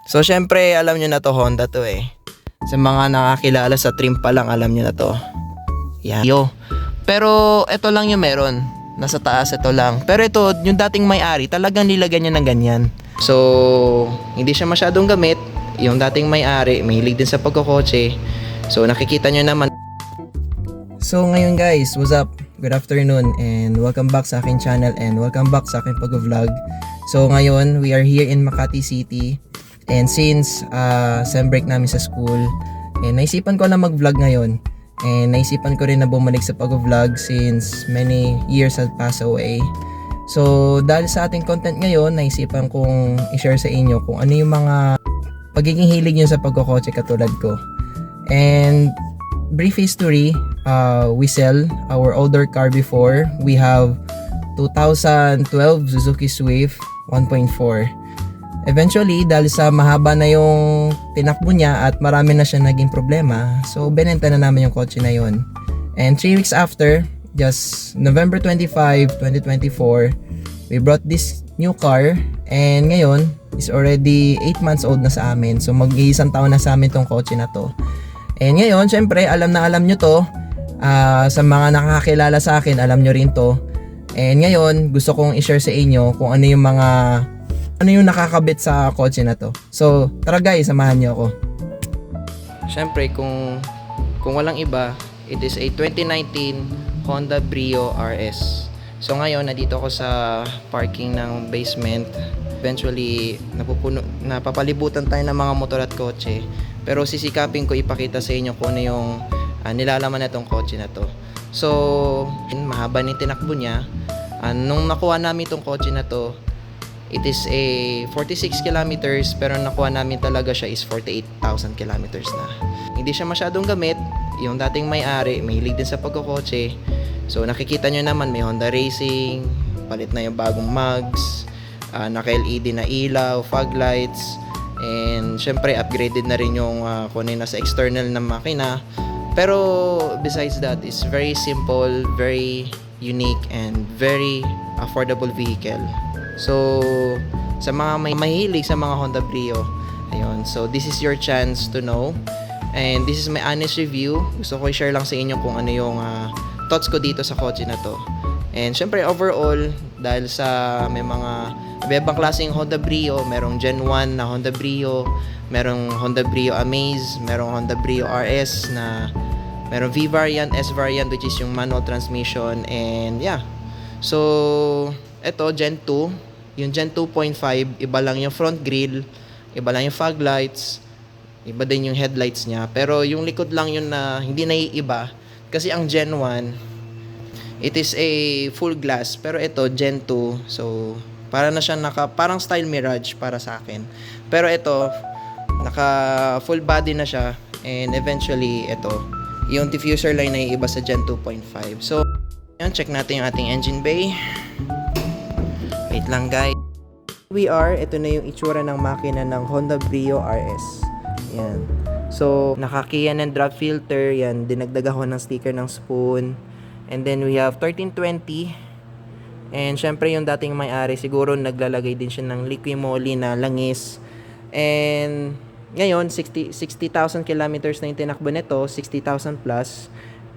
So syempre alam nyo na to, Honda to eh. Sa mga nakakilala sa trim pa lang alam nyo na to. Yan. Yo. Pero ito lang yung meron. Nasa taas ito lang. Pero ito, yung dating may-ari talagang nilagyan niya ng ganyan. So hindi siya masyadong gamit. Yung dating may-ari mahilig din sa pagkokotse. So nakikita nyo naman. So ngayon guys, what's up? Good afternoon and welcome back sa aking channel and welcome back sa aking pag-vlog. So ngayon, we are here in Makati City. And since sem break namin sa school, and naisipan ko na mag-vlog ngayon. And naisipan ko rin na bumalik sa pag-vlog since many years have passed away. So dahil sa ating content ngayon, naisipan kong i-share sa inyo kung ano yung mga pagiging hilig nyo sa pagkokotse katulad ko. And brief history, we sell our older car before. We have 2012 Suzuki Swift 1.4. Eventually, dahil sa mahaba na yung tinakbo niya at marami na siya naging problema, so binenta na namin yung kotse na yun. And 3 weeks after, just November 25, 2024, we brought this new car and ngayon is already 8 months old na sa amin. So mag-iisang taon na sa amin tong kotse na to. And ngayon, syempre, alam na alam nyo to. Sa mga nakakilala sa akin, alam nyo rin to. And ngayon, gusto kong i-share sa inyo kung ano yung nakakabit sa kotse na to. So, tara guys, samahan niyo ako. Syempre, kung walang iba, it is a 2019 Honda Brio RS. So ngayon, nandito ako sa parking ng basement. Eventually, napapalibutan tayo ng mga motor at kotse. Pero sisikapin ko ipakita sa inyo kung ano yung nilalaman na itong kotse na to. So, mahaba ni tinakbo niya. Nung nakuha namin itong kotse na to, it is a 46 kilometers pero nakuha namin talaga siya is 48,000 kilometers na. Hindi siya masyadong gamit. Yung dating may-ari, mahilig din sa pagkokotse. So nakikita nyo naman may Honda Racing, palit na yung bagong mugs, naka-LED na ilaw, fog lights, and syempre upgraded na rin yung kung ano yung nasa external na makina. Pero besides that, is very simple, very unique, and very affordable vehicle. So, sa mga may mahilig sa mga Honda Brio, ayun, so this is your chance to know. And this is my honest review. Gusto ko i-share lang sa inyo kung ano yung thoughts ko dito sa kotse na to. And syempre overall, dahil sa may mga ibang klaseng Honda Brio, merong Gen 1 na Honda Brio, merong Honda Brio Amaze, merong Honda Brio RS na merong V variant, S variant which is yung manual transmission, and yeah. So, eto Gen 2. Yung Gen 2.5, iba lang yung front grille, iba lang yung fog lights, iba din yung headlights niya. Pero yung likod lang yun na hindi naiiba. Kasi ang Gen 1, it is a full glass. Pero ito, Gen 2, so para na siya parang style Mirage para sa akin. Pero ito, naka full body na siya. And eventually, ito, yung diffuser line na iiba sa Gen 2.5. So, yan, check natin yung ating engine bay. Wait lang guys. Ito na yung itsura ng makina ng Honda Brio RS. Yan. So, nakakiyan ng drop filter. Yan, dinagdag ako ng sticker ng spoon. And then we have 1320. And syempre yung dating may-ari, siguro naglalagay din siya ng liquid moly na langis. And ngayon, 60,000 kilometers na yung tinakbo nito, 60,000 plus.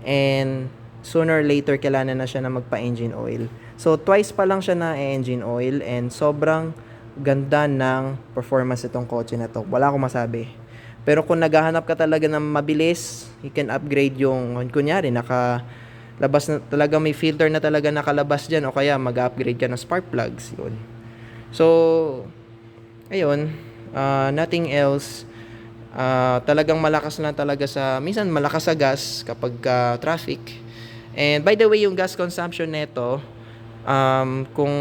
And sooner or later, kailangan na siya na magpa-engine oil. So, twice pa lang siya na engine oil and sobrang ganda ng performance itong kotse na to. Wala akong masabi. Pero kung naghahanap ka talaga ng mabilis, you can upgrade yung, kunyari, nakalabas na talaga, may filter na talaga nakalabas dyan, o kaya mag-upgrade ka ng spark plugs. Yun. So, ayun, nothing else. Talagang malakas lang talaga minsan malakas sa gas kapag traffic. And by the way, yung gas consumption nito, kung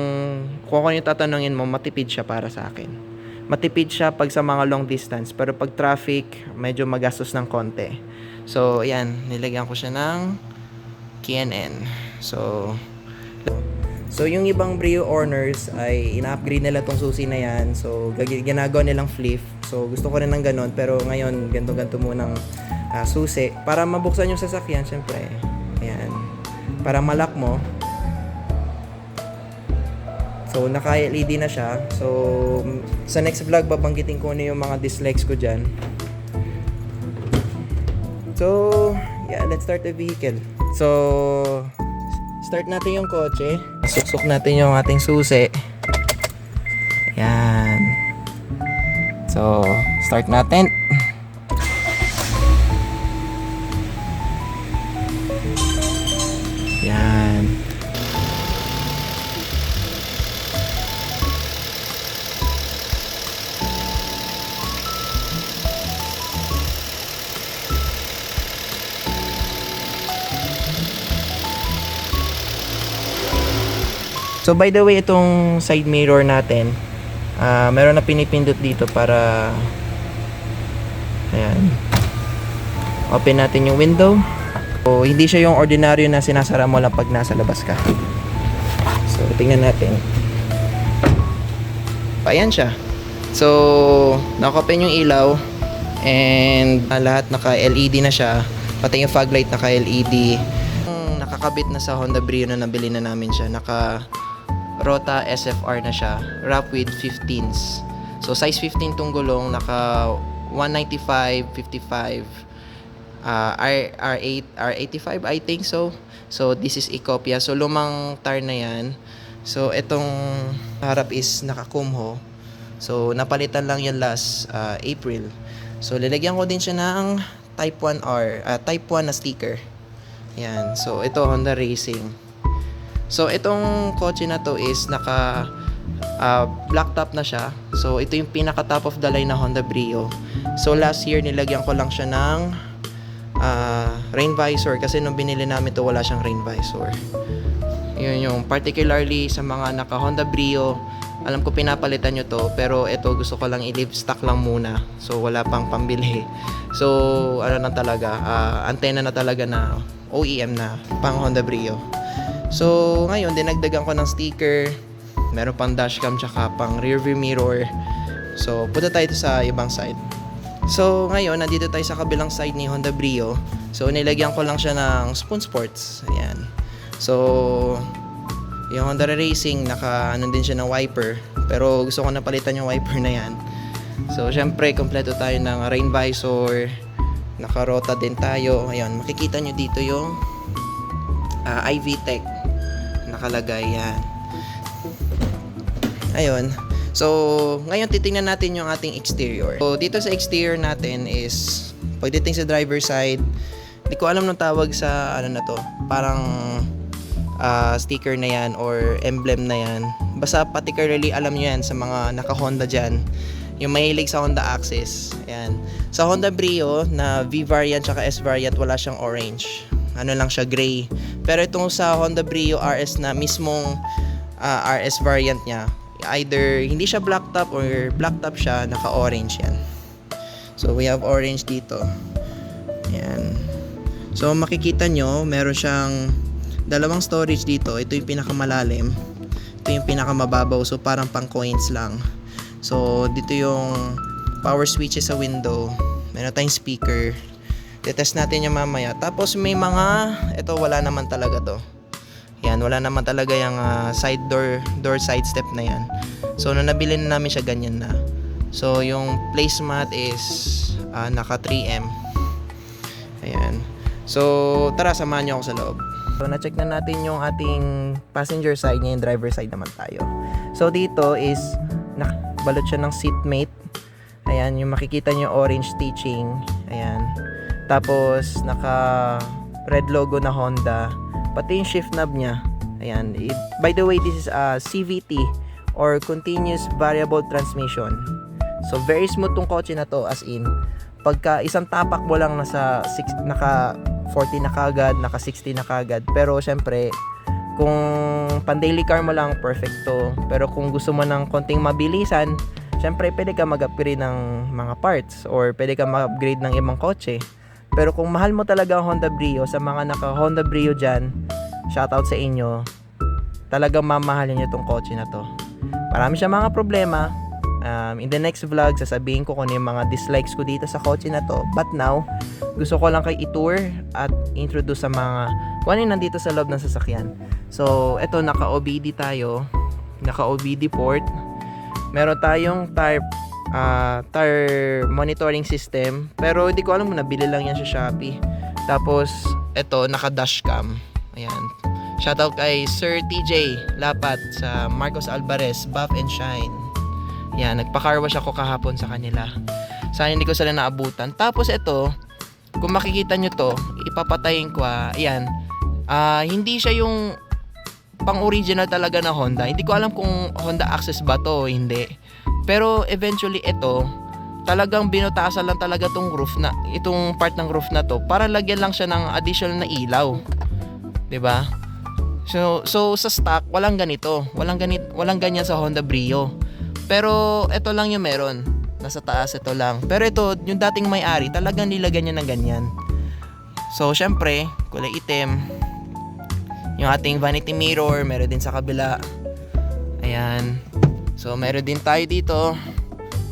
ako yung tatanungin mo, matipid siya para sa akin. Matipid siya pag sa mga long distance, pero pag traffic, medyo magastos ng konti. So, ayan, nilagyan ko siya ng KNN. So yung ibang Brio owners ay ina-upgrade nila tong susi na yan. So, ginagawa nilang flip. So, gusto ko rin ng ganun, pero ngayon, ganto-ganto munang susi. Para mabuksan yung sasakyan, syempre. Ayan. Para malak mo. So, naka-LED na siya. So, sa next vlog, babanggitin ko na yung mga dislikes ko dyan. So, yeah, let's start the vehicle. So, start natin yung kotse. Suksok natin yung ating susi. Yan. So, start natin. Yan. So by the way, itong side mirror natin, meron na pinipindot dito para ayan. Open natin yung window. So hindi siya yung ordinaryo na sinasara mo lang pag nasa labas ka. So tingnan natin. Ayan siya. So naka-open yung ilaw and lahat naka-LED na siya. Pati yung fog light naka-LED. Nakakabit na sa Honda Brio na nabili na namin siya. Rota SFR na siya, wrap with 15s. So size 15 tong gulong, naka 195, 55, R8, R85 I think so. So this is a kopya. So lumang tire na yan. So itong harap is naka Kumho. So napalitan lang yan last April. So lalagyan ko din siya ng Type 1R, Type 1 na sticker. Yan. So ito Honda Racing. So itong kotse na to is naka black top na siya. So ito yung pinaka top of the line na Honda Brio. So last year nilagyan ko lang siya ng rain visor kasi nung binili namin to wala siyang rain visor. Yun yung particularly sa mga naka Honda Brio, alam ko pinapalitan nyo to, pero ito gusto ko lang i-leave stock lang muna. So wala pang pambili. So ano na talaga, antena na talaga na OEM na pang Honda Brio. So, ngayon, dinagdagan ko ng sticker. Meron pang dashcam tsaka pang rear view mirror. So, punta tayo sa ibang side. So, ngayon, nandito tayo sa kabilang side ni Honda Brio. So, nilagyan ko lang siya ng Spoon Sports. Ayan. So, yung Honda Racing, ano din siya ng wiper. Pero gusto ko na palitan yung wiper na yan. So, syempre, kompleto tayo ng rain visor. Naka-rota din tayo. Ayan, makikita nyo dito yung IV Tech nakalagay yan. Ayun. So, ngayon titingnan natin yung ating exterior. So, dito sa exterior natin is pagdating sa driver side, hindi ko alam nung tawag sa ano na to. Parang sticker na yan or emblem na yan. Basta particularly alam nyo yan sa mga naka-Honda dyan. Yung mahilig sa Honda Access. Ayan. Sa Honda Brio na V variant tsaka S variant wala siyang orange. Ano lang siya, gray. Pero itong sa Honda Brio RS na mismong RS variant niya, either hindi siya black top or black top siya, naka-orange yan. So we have orange dito. Ayan. So makikita nyo, meron siyang dalawang storage dito. Ito yung pinakamalalim. Ito yung pinakamababaw. So parang pang coins lang. So dito yung power switches sa window. Meron tayong speaker. Test natin yung mamaya. Tapos may mga, ito wala naman talaga to. Yan, wala naman talaga yung side door side step na yan. So nung nabili na namin siya, ganyan na. So yung placemat is naka 3M. Ayan. So tara, samahan nyo ako sa loob. So na-check na natin yung ating passenger side, ngayon driver side naman tayo. So dito is nakabalot siya ng seatmate. Ayan, yung makikita nyo orange stitching. Ayan. Tapos naka red logo na Honda. Pati yung shift knob niya. Ayan. By the way, this is a CVT or continuous variable transmission. So very smooth tong kotse na to, as in pagka isang tapak mo lang naka 40 na kagad, naka 60 na kagad. Pero syempre kung pan daily car mo lang, perfecto. Pero kung gusto mo ng konting mabilisan, syempre pwede ka mag-upgrade ng mga parts or pwede ka mag-upgrade ng ibang kotse. Pero kung mahal mo talaga ang Honda Brio, sa mga naka Honda Brio dyan, shoutout sa inyo, talagang mamahalin nyo tong kotse na to. Marami siya mga problema. In the next vlog, sasabihin ko kung ano yung mga dislikes ko dito sa kotse na to. But now, gusto ko lang kay i-tour at introduce sa mga kung ano yung nandito sa loob ng sasakyan. So, eto, naka-OBD tayo. naka OBD port. Meron tayong tire monitoring system, pero hindi ko alam kung nabili lang yan sa Shopee. Tapos ito, naka dashcam. Ayan, shoutout kay Sir TJ Lapat sa Marcos Alvarez Buff and Shine. Yan, nagpa-car wash ako kahapon sa kanila. Sana hindi ko sila naabutan. Tapos ito, kung makikita nyo to, ipapatayin ko. Ayan, hindi siya yung pang original talaga na Honda. Hindi ko alam kung Honda Access ba to o hindi. Pero eventually ito, talagang binutasan lang talaga itong part ng roof na to para lagyan lang siya ng additional na ilaw. 'Di ba? So sa stock walang ganito. Walang ganyan sa Honda Brio. Pero ito lang yung meron. Nasa taas ito lang. Pero ito, yung dating may-ari, talagang nilagyan niya ng ganyan. So syempre, kulay itim. Yung ating vanity mirror, meron din sa kabila. Ayan. So meron din tayo dito.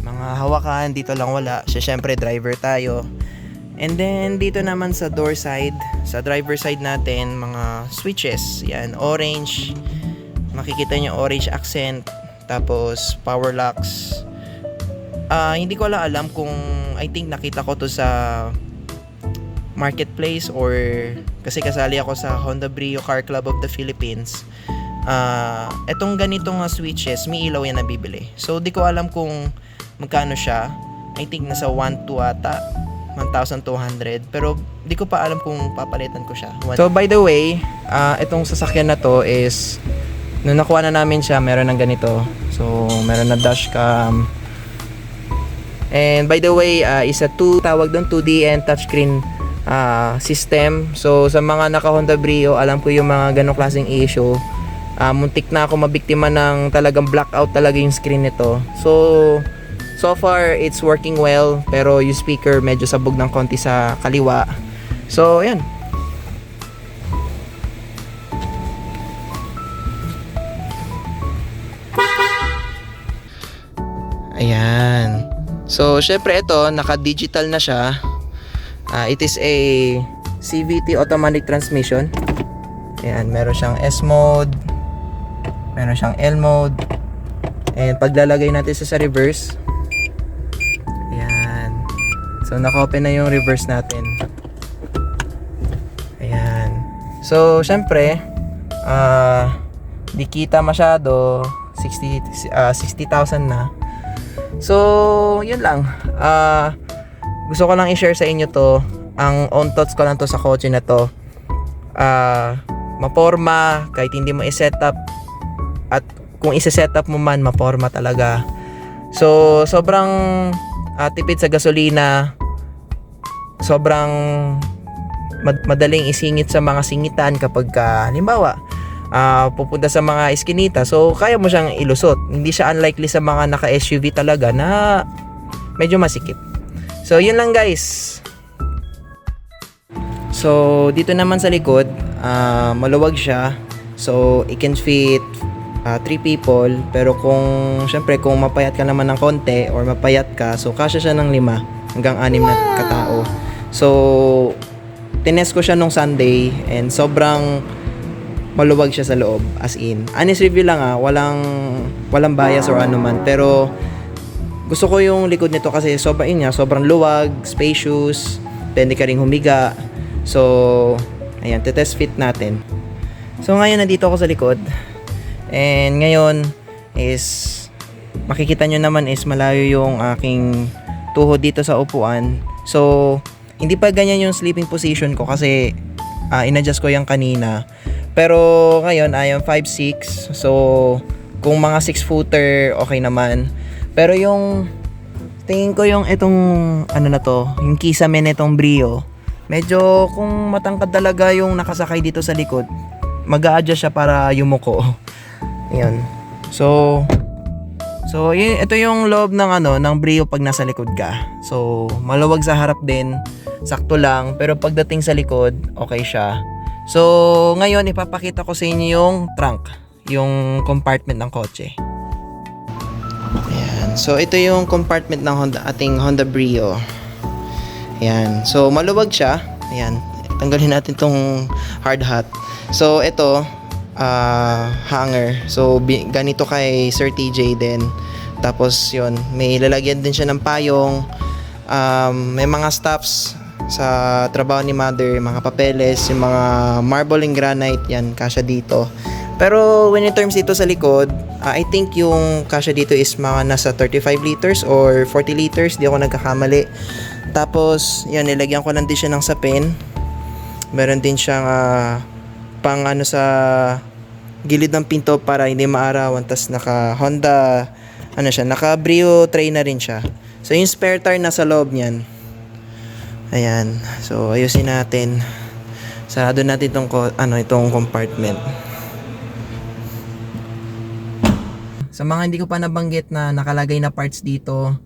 Mga hawakan, dito lang wala. Syempre, driver tayo. And then, dito naman sa door side, sa driver side natin, mga switches. Yan, orange. Makikita nyo orange accent. Tapos, power locks. Hindi ko alam kung, I think nakita ko to sa marketplace or kasi kasali ako sa Honda Brio Car Club of the Philippines. Etong ganitong switches, may ilaw yan nabibili. So, di ko alam kung magkano siya. I think nasa 1,200 ata. 1,200. Pero di ko pa alam kung papalitan ko siya. So, by the way, itong sasakyan na to is nung nakuha na namin siya, meron ng ganito. So, meron na dashcam. And by the way, is a tawag doon 2D and touchscreen system. So sa mga naka Honda Brio, alam ko yung mga ganong klaseng issue. Muntik na ako mabiktima ng talagang blackout talaga yung screen nito. So far it's working well, pero yung speaker medyo sabog ng konti sa kaliwa. So ayan. Ayan. So, syempre ito, naka-digital na siya. It is a CVT automatic transmission. Ayan, meron siyang S mode. Meron siyang L mode. And paglalagay natin sa reverse. Ayan. So, naka-open na yung reverse natin. Ayan. So, syempre, di kita masyado. 60,000 na. So, yun lang. Gusto ko lang i-share sa inyo to. Ang own thoughts ko lang to sa kotse na to. Maporma, kahit hindi mo i-set up. At kung i-set up mo man, maporma talaga. So, sobrang tipid sa gasolina. Sobrang madaling isingit sa mga singitan kapag halimbawa, pupunta sa mga eskinita. So kaya mo siyang ilusot. Hindi siya unlikely sa mga naka SUV talaga na medyo masikip. So yun lang guys. So dito naman sa likod, maluwag siya. So it can fit 3 people. Pero syempre kung mapayat ka naman ng konti or mapayat ka, so kasya siya ng 5 hanggang 6 na katao. So tinest ko siya nung Sunday and sobrang maluwag siya sa loob, as in. Honest review lang walang bias or ano man. Pero gusto ko yung likod nito kasi sobrang luwag, spacious, pwede ka ring humiga. So, ayan, test fit natin. So ngayon nandito ako sa likod. And ngayon is makikita nyo naman is malayo yung aking tuhod dito sa upuan. So, hindi pa ganyan yung sleeping position ko kasi in-adjust ko yung kanina. Pero ngayon, I am 5'6". So, kung mga 6-footer, okay naman. Pero yung, tingin ko yung itong, yung kisame nitong Brio, medyo kung matangkad talaga yung nakasakay dito sa likod, mag-a-adjust siya para yumuko. Ayan. So, ito yung loob ng Brio pag nasa likod ka. So, maluwag sa harap din, sakto lang, pero pagdating sa likod, okay siya. So, ngayon ipapakita ko sa inyo yung trunk, yung compartment ng kotse. Ayan. So, ito yung compartment ng ating Honda Brio. Ayan. So, maluwag siya. Ayan. Tanggalin natin tong hard hat. So, ito, hanger. So ganito kay Sir TJ din. Tapos yon, may lalagyan din siya ng payong. May mga stops sa trabaho ni mother, mga papeles, yung mga marble and granite, yan kasya dito. Pero when in terms dito sa likod, I think yung kasya dito is mga nasa 35 liters or 40 liters, di ako nagkakamali. Tapos yan, nilagyan ko lang din siya ng sapin. Meron din siyang pang ano sa gilid ng pinto para hindi maarawan. Tas naka Honda, ano siya, naka Brio tray na rin siya. So yung spare tire nasa loob niyan. Ayan. So ayusin natin. Sarado natin itong compartment. Sa mga hindi ko pa nabanggit na nakalagay na parts dito,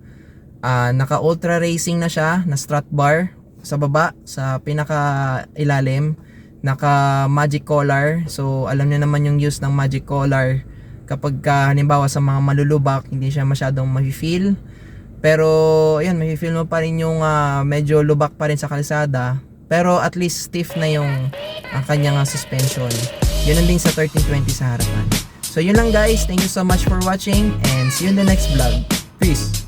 naka ultra racing na siya, na strut bar sa baba, sa pinaka ilalim, naka magic collar. So alam niyo naman yung use ng magic collar kapag halimbawa sa mga malulubak, hindi siya masyadong ma-feel. Pero ayan, ma-feel mo pa rin yung medyo lubak pa rin sa kalsada, pero at least stiff na yung ang kanyang suspension. Ganun din sa 1320 sa harapan. So yun lang guys, thank you so much for watching and see you in the next vlog. Peace!